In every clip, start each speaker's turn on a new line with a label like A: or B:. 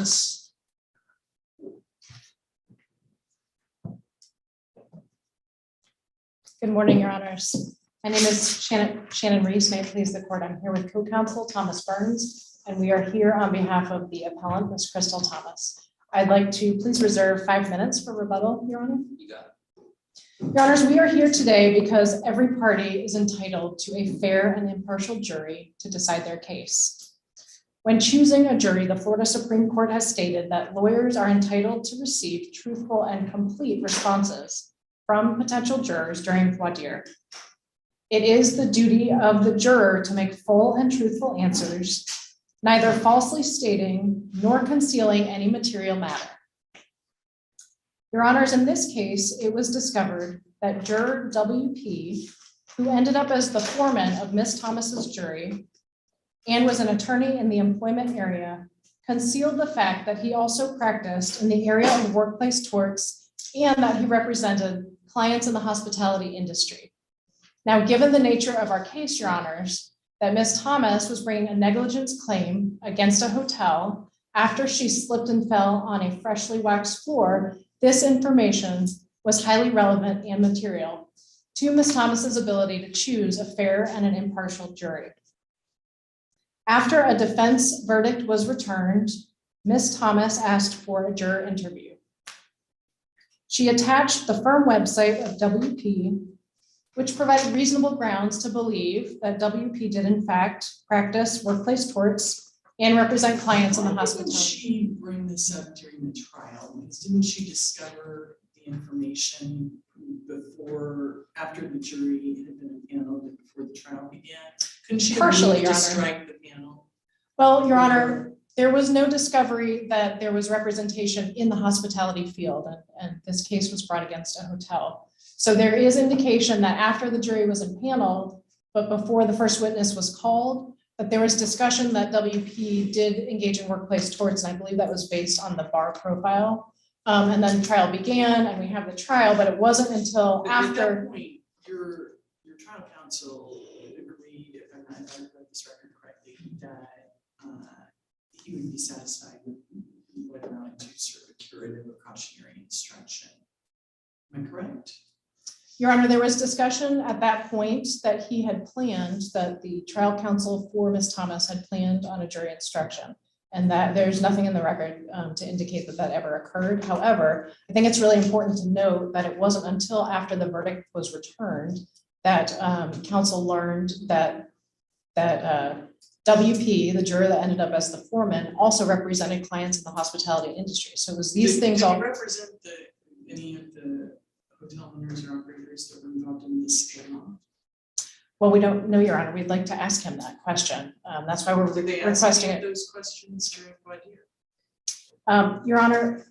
A: Thomas.
B: Good morning, Your Honors. My name is Shannon Reese. May it please the court. I'm here with co-counsel Thomas Burns, and we are here on behalf of the appellant, Ms. Crystal Thomas. I'd like to please reserve 5 minutes for rebuttal, Your Honor.
A: You got it.
B: Your Honors, we are here today because every party is entitled to a fair and impartial jury to decide their case. When choosing a jury, the Florida Supreme Court has stated that lawyers are entitled to receive truthful and complete responses from potential jurors during voir dire. It is the duty of the juror to make full and truthful answers, neither falsely stating nor concealing any material matter. Your Honors, in this case, it was discovered that juror WP, who ended up as the foreman of Ms. Thomas's jury and was an attorney in the employment area, concealed the fact that he also practiced in the area of workplace torts and that he represented clients in the hospitality industry. Now, given the nature of our case, Your Honors, that Ms. Thomas was bringing a negligence claim against a hotel after she slipped and fell on a freshly waxed floor, this information was highly relevant and material to Ms. Thomas's ability to choose a fair and an impartial jury. After a defense verdict was returned, Ms. Thomas asked for a juror interview. She attached the firm website of WP, which provided reasonable grounds to believe that WP did in fact practice workplace torts and represent clients in the hospitality.
C: Why didn't she bring this up during the trial? Because didn't she discover the information after the jury had been impaneled and before the trial began? Couldn't she
B: Partially, Your Honor.
C: strike the panel?
B: Well, Your Honor, there was no discovery that there was representation in the hospitality field, and this case was brought against a hotel. So there is indication that after the jury was impaneled, but before the first witness was called, that there was discussion that WP did engage in workplace torts, and I believe that was based on the bar profile. And then the trial began, and we have the trial, but it wasn't until
C: But at
B: after.
C: that point, your trial counsel agreed, if I read this record correctly, that he would be satisfied with whether or not to serve a curative or cautionary instruction. Am I correct?
B: Your Honor, there was discussion at that point that he had planned, that the trial counsel for Ms. Thomas had planned on a jury instruction, and that there's nothing in the record to indicate that that ever occurred. However, I think it's really important to note that it wasn't until after the verdict was returned that counsel learned that WP, the juror that ended up as the foreman, also represented clients in the hospitality industry. So it was these things all.
C: Did you represent any of the hotel owners or operators that were involved in this scam?
B: Well, we don't know, Your Honor. We'd like to ask him that question. That's why we're
C: Did they ask
B: requesting
C: any of
B: it.
C: those questions during voir dire?
B: Your Honor,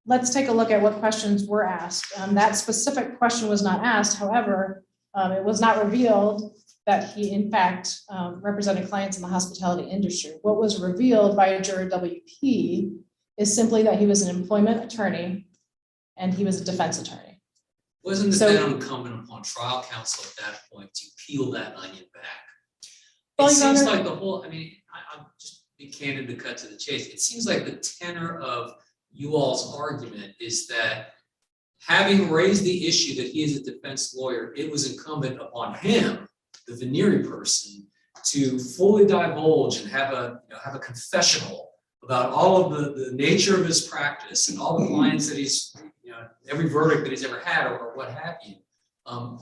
B: let's take a look at what questions were asked. That specific question was not asked. However, it was not revealed that he in fact represented clients in the hospitality industry. What was revealed by juror WP is simply that he was an employment attorney and he was a defense attorney.
A: Wasn't it
B: So-
A: then incumbent upon trial counsel at that point to peel that onion back?
B: Well,
A: It
B: Your
A: seems
B: Honor-
A: like the whole, I'm just be candid to cut to the chase. It seems like the tenor of you all's argument is that having raised the issue that he is a defense lawyer, it was incumbent upon him, the veneery person, to fully divulge and have a confessional about all of the nature of his practice and all the clients that he's, every verdict that he's ever had or what have you,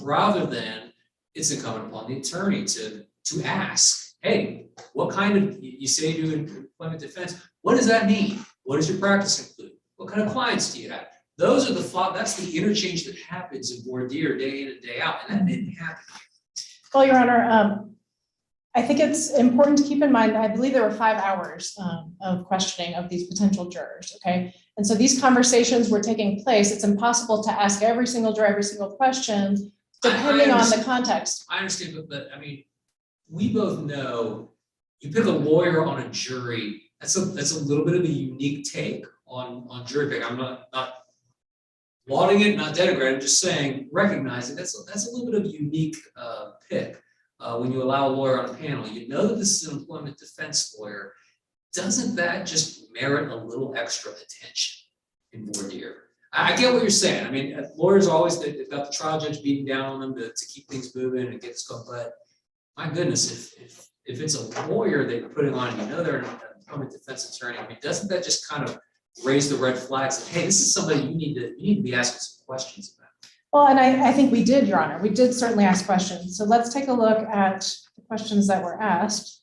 A: rather than it's incumbent upon the attorney to ask, hey, what kind of, you say you do employment defense, what does that mean? What does your practice include? What kind of clients do you have? Those are that's the interchange that happens in voir dire day in and day out, and that didn't happen.
B: Well, Your Honor, I think it's important to keep in mind that I believe there were 5 hours of questioning of these potential jurors, okay? And so these conversations were taking place. It's impossible to ask every single juror every single question, depending on the context.
A: I understand, but we both know you pick a lawyer on a jury, that's a little bit of a unique take on jury pick. I'm not lauding it, not denigrating, I'm just saying, recognizing that's a little bit of a unique pick. When you allow a lawyer on a panel, you know that this is an employment defense lawyer. doesn't that just merit a little extra attention in voir dire? I get what you're saying. I mean, lawyers always, they've got the trial judge beating down on them to keep things moving and get this going, but my goodness, if it's a lawyer they're putting on, they're an incumbent defense attorney, I mean, doesn't that just kind of raise the red flags that, hey, this is somebody you need to be asking some questions about?
B: Well, and I think we did, Your Honor. We did certainly ask questions. So let's take a look at the questions that were asked.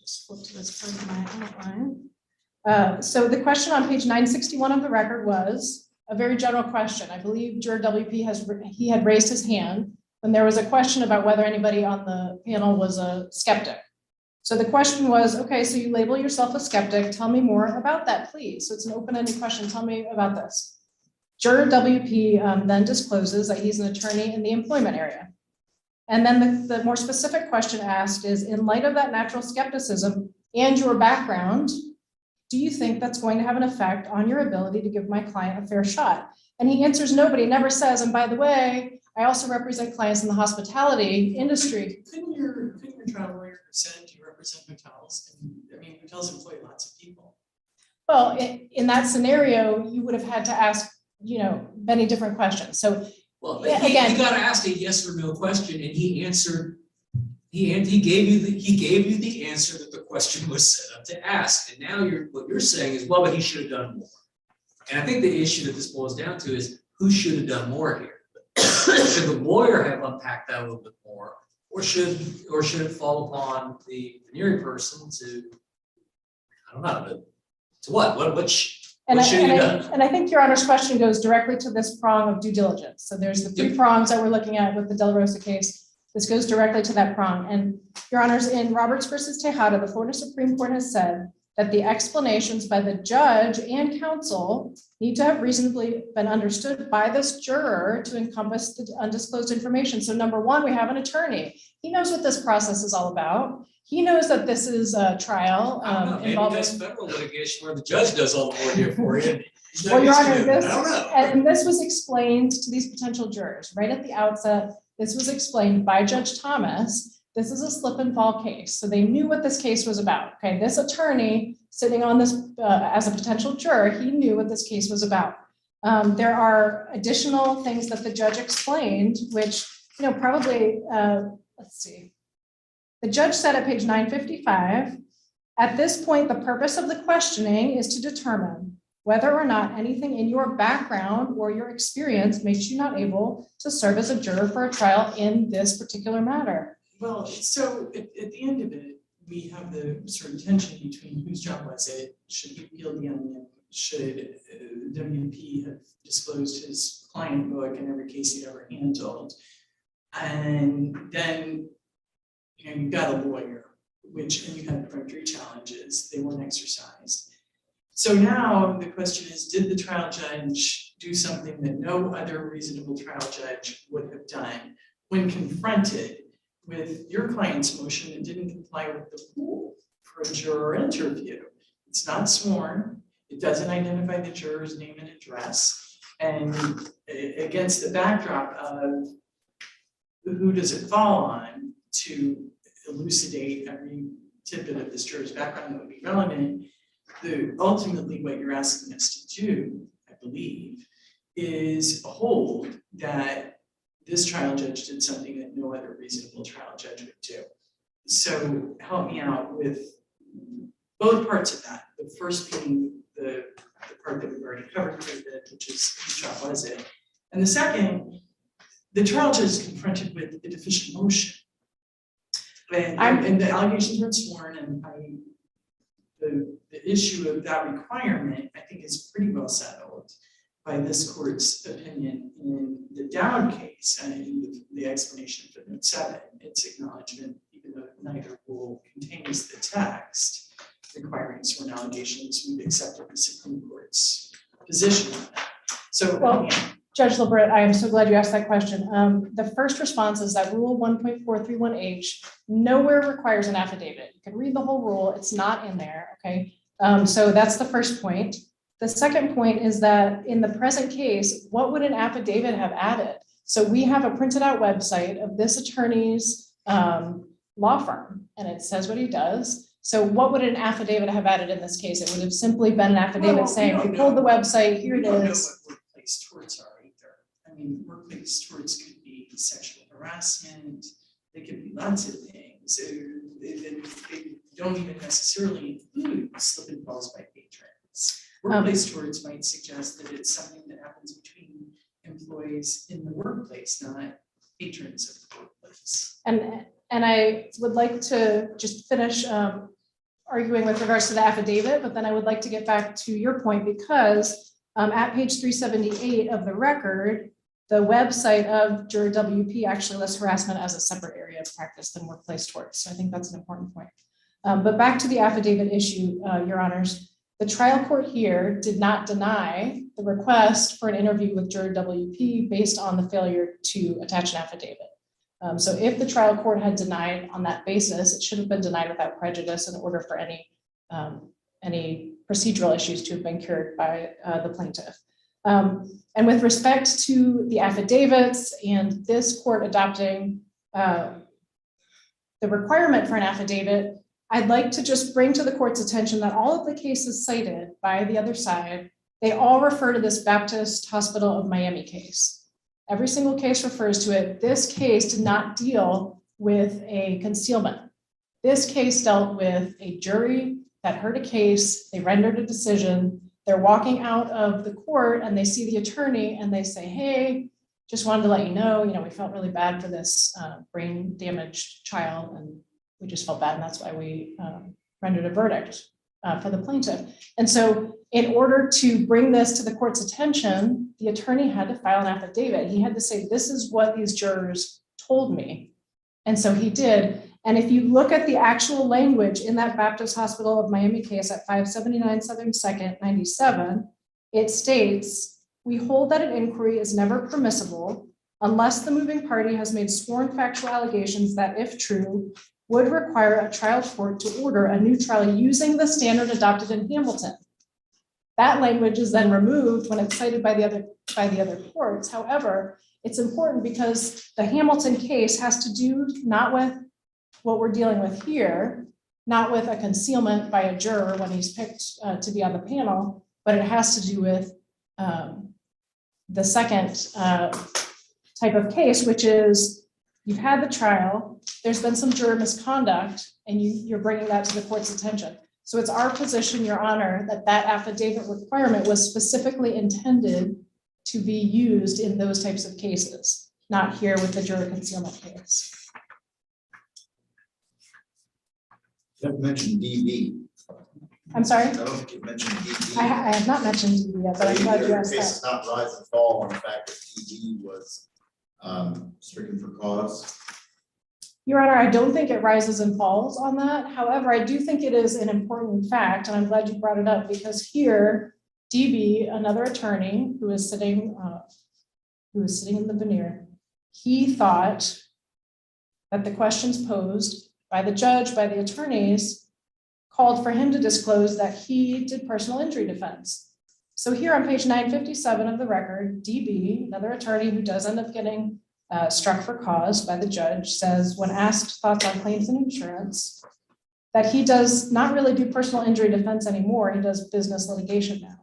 B: Just flip to this part of my outline. So the question on page 961 of the record was a very general question. I believe juror WP had raised his hand when there was a question about whether anybody on the panel was a skeptic. So the question was, okay, so you label yourself a skeptic. Tell me more about that, please. So it's an open-ended question. Tell me about this. Juror WP then discloses that he's an attorney in the employment area. And then the more specific question asked is, in light of that natural skepticism and your background, do you think that's going to have an effect on your ability to give my client a fair shot? And he answers no, but he never says, and by the way, I also represent clients in the hospitality industry.
C: Couldn't your trial lawyer have said you represent hotels? And I mean, hotels employ lots of people.
B: Well, in that scenario, you would have had to ask, many different questions. So,
A: Well,
B: again,
A: he got asked a yes or no question, and he answered. He gave you the answer that the question was set up to ask. And now what you're saying is, well, but he should have done more. And I think the issue that this boils down to is who should have done more here. Should the lawyer have unpacked that a little bit more, or should it fall upon the veneering person to, I don't know, to what should he have done?
B: And I think Your Honor's question goes directly to this prong of due diligence. So there's the three prongs that we're looking at with the De La Rosa case. This goes directly to that prong. And Your Honors, in Roberts versus Tejada, the Florida Supreme Court has said that the explanations by the judge and counsel need to have reasonably been understood by this juror to encompass the undisclosed information. So number one, we have an attorney. He knows what this process is all about. He knows that this is a trial
A: Maybe that's federal litigation where the judge does all the work here for you.
B: Well, Your Honor,
A: And
B: this was explained to these potential jurors right at the outset. This was explained by Judge Thomas. This is a slip and fall case. So they knew what this case was about. Okay, this attorney sitting on this as a potential juror, he knew what this case was about. There are additional things that the judge explained, which, probably, let's see. The judge said at page 955, at this point, the purpose of the questioning is to determine whether or not anything in your background or your experience makes you not able to serve as a juror for a trial in this particular matter.
C: Well, so at the end of it, we have the sort of tension between whose job was it? Should he peel the onion? Should WP have disclosed his client book in every case he'd ever handled? And then, you've got a lawyer, and you had peremptory challenges, they weren't exercised. So now the question is, did the trial judge do something that no other reasonable trial judge would have done when confronted with your client's motion that didn't comply with the rule for a juror interview? It's not sworn. It doesn't identify the juror's name and address. And against the backdrop of who does it fall on to elucidate every tidbit of this juror's background that would be relevant, ultimately what you're asking us to do, I believe, is hold that this trial judge did something that no other reasonable trial judge would do. So help me out with both parts of that. The first being the part that we've already covered quite a bit, which is whose job was it? And the second, the trial judge is confronted with a deficient motion. And the allegations weren't sworn, and the issue of that requirement, I think, is pretty well settled by this court's opinion in the Dowd case and in the explanation for note 7. Its acknowledgement, even though neither rule contains the text requiring sworn allegations, we've accepted the Supreme Court's position on that. So,
B: well, Judge Libbert, I am so glad you asked that question. The first response is that Rule 1.431H nowhere requires an affidavit. You can read the whole rule, it's not in there, okay? So that's the first point. The second point is that in the present case, what would an affidavit have added? So we have a printed out website of this attorney's law firm, and it says what he does. So what would an affidavit have added in this case? It would have simply been an affidavit
C: Well,
B: saying,
C: we
B: we
C: don't
B: pulled the
C: know.
B: website, here
C: We
B: it
C: don't know
B: is.
C: what workplace torts are either. I mean, workplace torts could be sexual harassment, they could be lots of things. They don't even necessarily include slip and falls by patrons. Workplace torts might suggest that it's something that happens between employees in the workplace, not patrons of the workplace.
B: And I would like to just finish arguing with regards to the affidavit, but then I would like to get back to your point because at page 378 of the record, the website of Juror WP actually lists harassment as a separate area of practice than workplace torts. So I think that's an important point. But back to the affidavit issue, Your Honors, the trial court here did not deny the request for an interview with Juror WP based on the failure to attach an affidavit. So if the trial court had denied on that basis, it should have been denied without prejudice in order for any procedural issues to have been cured by the plaintiff. And with respect to the affidavits and this court adopting the requirement for an affidavit, I'd like to just bring to the court's attention that all of the cases cited by the other side, they all refer to this Baptist Hospital of Miami case. Every single case refers to it. This case did not deal with a concealment. This case dealt with a jury that heard a case, they rendered a decision, they're walking out of the court and they see the attorney and they say, hey, just wanted to let you know, we felt really bad for this brain damaged child and we just felt bad and that's why we rendered a verdict for the plaintiff. And so in order to bring this to the court's attention, the attorney had to file an affidavit. He had to say, this is what these jurors told me. And so he did. And if you look at the actual language in that Baptist Hospital of Miami case at 579 Southern 2nd, 97, it states, we hold that an inquiry is never permissible unless the moving party has made sworn factual allegations that, if true, would require a trial court to order a new trial using the standard adopted in Hamilton. That language is then removed when it's cited by the other courts. However, it's important because the Hamilton case has to do not with what we're dealing with here, not with a concealment by a juror when he's picked to be on the panel, but it has to do with the second type of case, which is you've had the trial, there's been some juror misconduct, and you're bringing that to the court's attention. So it's our position, Your Honor, that that affidavit requirement was specifically intended to be used in those types of cases, not here with the juror concealment case.
D: You haven't mentioned DB.
B: I'm sorry,
D: I don't think you mentioned DB.
B: I have not mentioned DB yet, but I'm glad you
D: Your
B: asked
D: case
B: that.
D: does not rise and fall on the fact that DB was stricken for cause.
B: Your Honor, I don't think it rises and falls on that. However, I do think it is an important fact, and I'm glad you brought it up because here, DB, another attorney who is sitting in the veneer, he thought that the questions posed by the judge, by the attorneys, called for him to disclose that he did personal injury defense. So here on page 957 of the record, DB, another attorney who does end up getting struck for cause by the judge, says when asked thoughts on claims and insurance, that he does not really do personal injury defense anymore, he does business litigation now.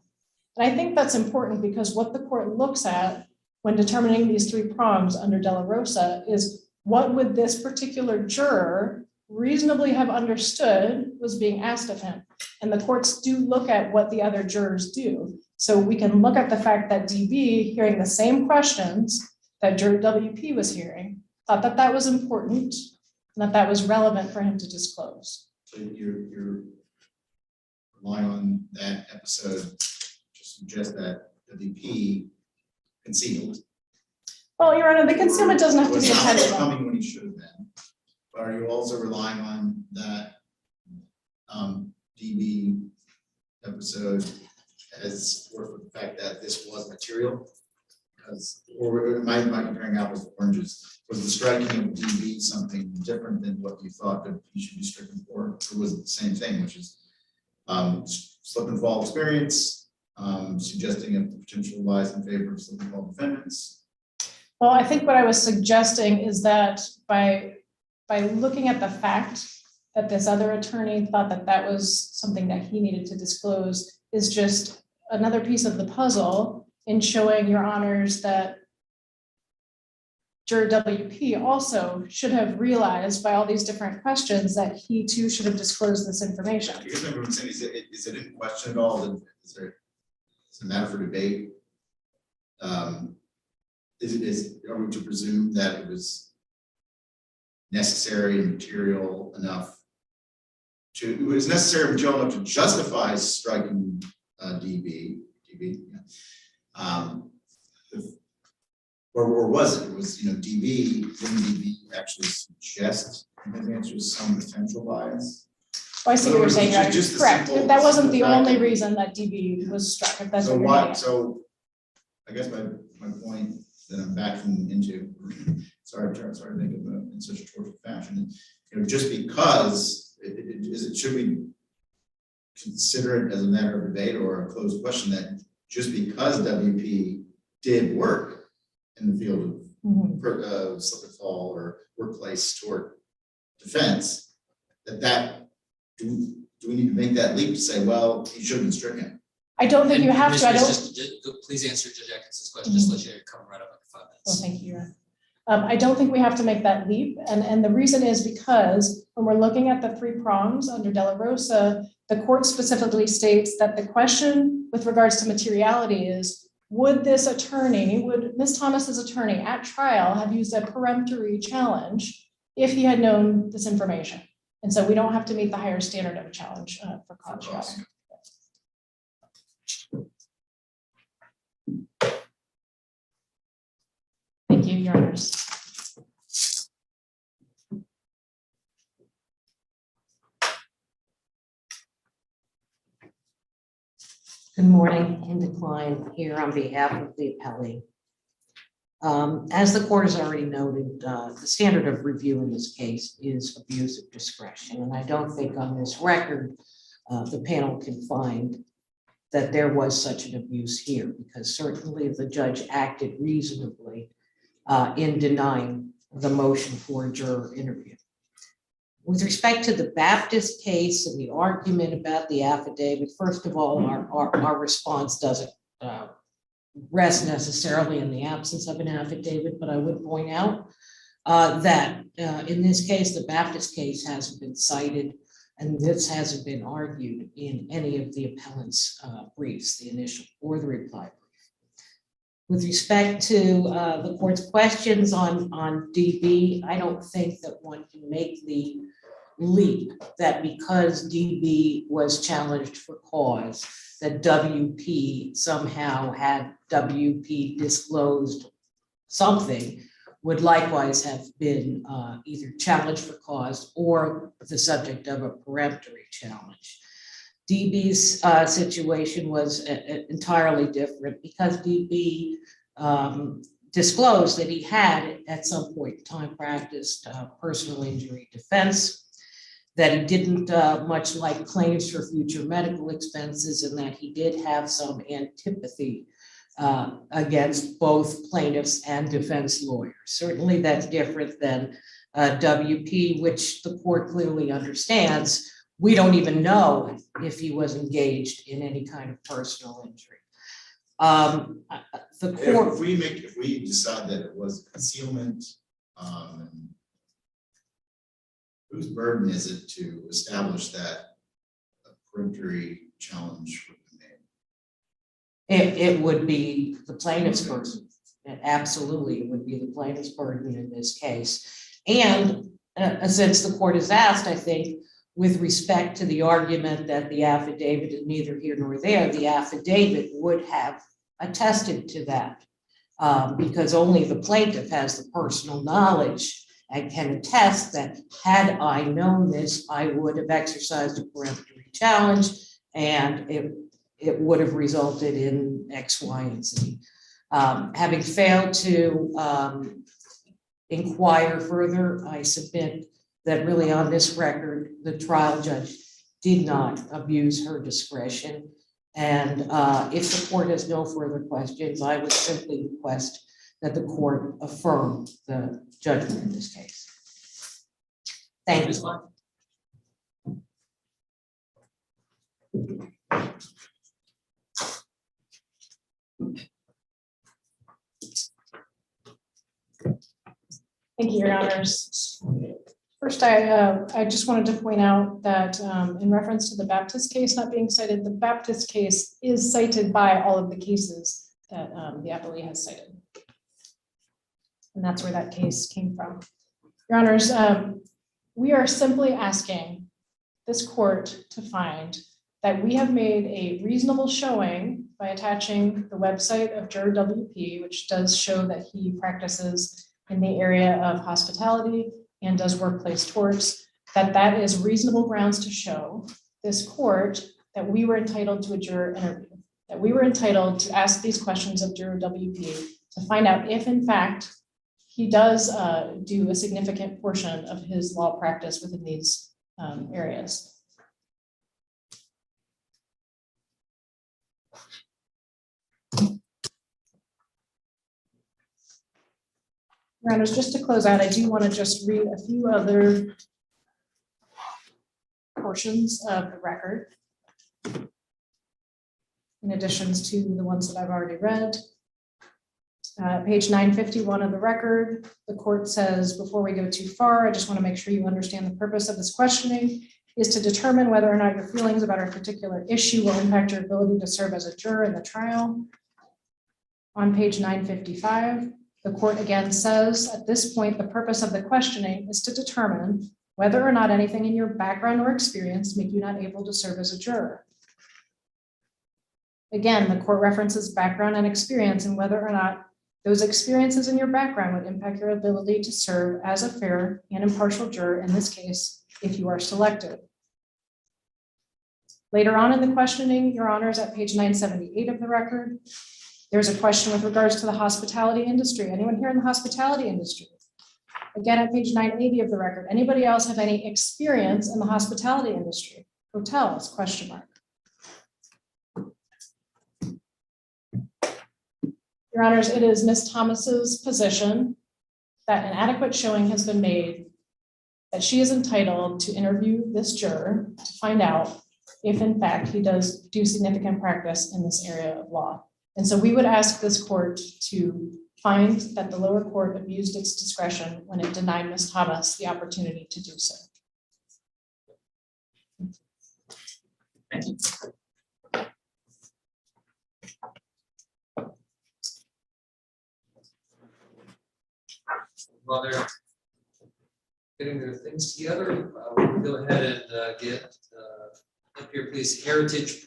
B: And I think that's important because what the court looks at when determining these three prongs under De La Rosa is what would this particular juror reasonably have understood was being asked of him. And the courts do look at what the other jurors do. So we can look at the fact that DB, hearing the same questions that juror WP was hearing, thought that that was important and that was relevant for him to disclose.
D: So you're relying on that episode to suggest that WP concealed.
B: Well, Your Honor, the concealment doesn't have to
D: Was
B: be
D: not
B: intentional.
D: coming when he should have been. But are you also relying on that DB episode as for the fact that this was material? Because, or am I comparing apples to oranges? Was the striking of DB something different than what you thought that he should be stricken for? Or was it the same thing, which is slip and fall experience, suggesting if the potential lies in favor of slip and fall defendants?
B: Well, I think what I was suggesting is that by looking at the fact that this other attorney thought that that was something that he needed to disclose is just another piece of the puzzle in showing your honors that juror WP also should have realized by all these different questions that he too should have disclosed this information.
D: I guess I'm saying, is it in question at all? Is it a matter for debate? Are we to presume that it was necessary and material enough it was necessary and material enough to justify striking DB, yeah. Or was it? It was, DB, didn't DB actually suggest in his answers some potential bias?
B: Oh, I see what you're saying, Your Honor.
D: Just the
B: Correct.
D: simple-
B: That wasn't the
D: simple fact
B: only
D: that-
B: reason that DB was struck, if that's
D: So
B: what you're
D: why,
B: getting at.
D: so I guess my point that I'm backing into, sorry to think of it in such a tortured fashion, just because should we consider it as a matter of debate or a closed question that just because WP did work in the field of slip and fall or workplace tort defense, that do we need to make that leap to say, well, he should have been stricken?
B: I don't think you have to. I don't.
A: Please answer Judge Atkinson's question, just let you come right up in 5 minutes.
B: Oh, thank you, Your Honor. I don't think we have to make that leap. And the reason is because when we're looking at the 3 prongs under De La Rosa, the court specifically states that the question with regards to materiality is, would Ms. Thomas's attorney at trial have used a peremptory challenge if he had known this information? And so we don't have to meet the higher standard of a challenge for cause. Your Honor. Thank you, Your Honors.
E: Good morning, Hinda Klein here on behalf of the appellee. As the court has already noted, the standard of review in this case is abuse of discretion. And I don't think on this record, the panel can find that there was such an abuse here, because certainly the judge acted reasonably in denying the motion for a juror interview. With respect to the Baptist case and the argument about the affidavit, first of all, our response doesn't rest necessarily in the absence of an affidavit, but I would point out that in this case, the Baptist case hasn't been cited, and this hasn't been argued in any of the appellant's briefs, the initial or the reply brief. With respect to the court's questions on DB, I don't think that one can make the leap that because DB was challenged for cause, that WP somehow had WP disclosed something would likewise have been either challenged for cause or the subject of a peremptory challenge. DB's situation was entirely different because DB disclosed that he had at some point in time practiced personal injury defense, that he didn't much like claims for future medical expenses, and that he did have some antipathy against both plaintiffs and defense lawyers. Certainly that's different than WP, which the court clearly understands. We don't even know if he was engaged in any kind of personal injury. The court,
D: If we decide that it was concealment, whose burden is it to establish that a peremptory challenge would be made?
E: it would be the plaintiff's burden. Absolutely, it would be the plaintiff's burden in this case. And since the court has asked, I think, with respect to the argument that the affidavit is neither here nor there, the affidavit would have attested to that because only the plaintiff has the personal knowledge and can attest that had I known this, I would have exercised a peremptory challenge and it would have resulted in X, Y, and Z. Having failed to inquire further, I submit that really on this record, the trial judge did not abuse her discretion. And if the court has no further questions, I would simply request that the court affirm the judgment in this case. Thank you.
B: Thank you, Your Honors. First, I just wanted to point out that in reference to the Baptist case not being cited, the Baptist case is cited by all of the cases that the appellee has cited. And that's where that case came from. Your Honors, we are simply asking this court to find that we have made a reasonable showing by attaching the website of Juror WP, which does show that he practices in the area of hospitality and does workplace torts, that is reasonable grounds to show this court that we were entitled to a juror interview, that we were entitled to ask these questions of Juror WP to find out if in fact he does do a significant portion of his law practice within these areas. Your Honors, just to close out, I do want to just read a few other portions of the record, in addition to the ones that I've already read. Page 951 of the record, the court says, before we go too far, I just want to make sure you understand the purpose of this questioning is to determine whether or not your feelings about a particular issue will impact your ability to serve as a juror in the trial. On page 955, the court again says, at this point, the purpose of the questioning is to determine whether or not anything in your background or experience make you not able to serve as a juror. Again, the court references background and experience and whether or not those experiences in your background would impact your ability to serve as a fair and impartial juror in this case, if you are selected. Later on in the questioning, Your Honors, at page 978 of the record, there's a question with regards to the hospitality industry. Anyone here in the hospitality industry? Again, at page 980 of the record, anybody else have any experience in the hospitality industry? Hotels, question mark. Your Honors, it is Ms. Thomas's position that an adequate showing has been made that she is entitled to interview this juror to find out if in fact he does do significant practice in this area of law. And so we would ask this court to find that the lower court abused its discretion when it denied Ms. Thomas the opportunity to do so.
A: Thank you. While they're getting their things together, we'll go ahead and get up here, please. Heritage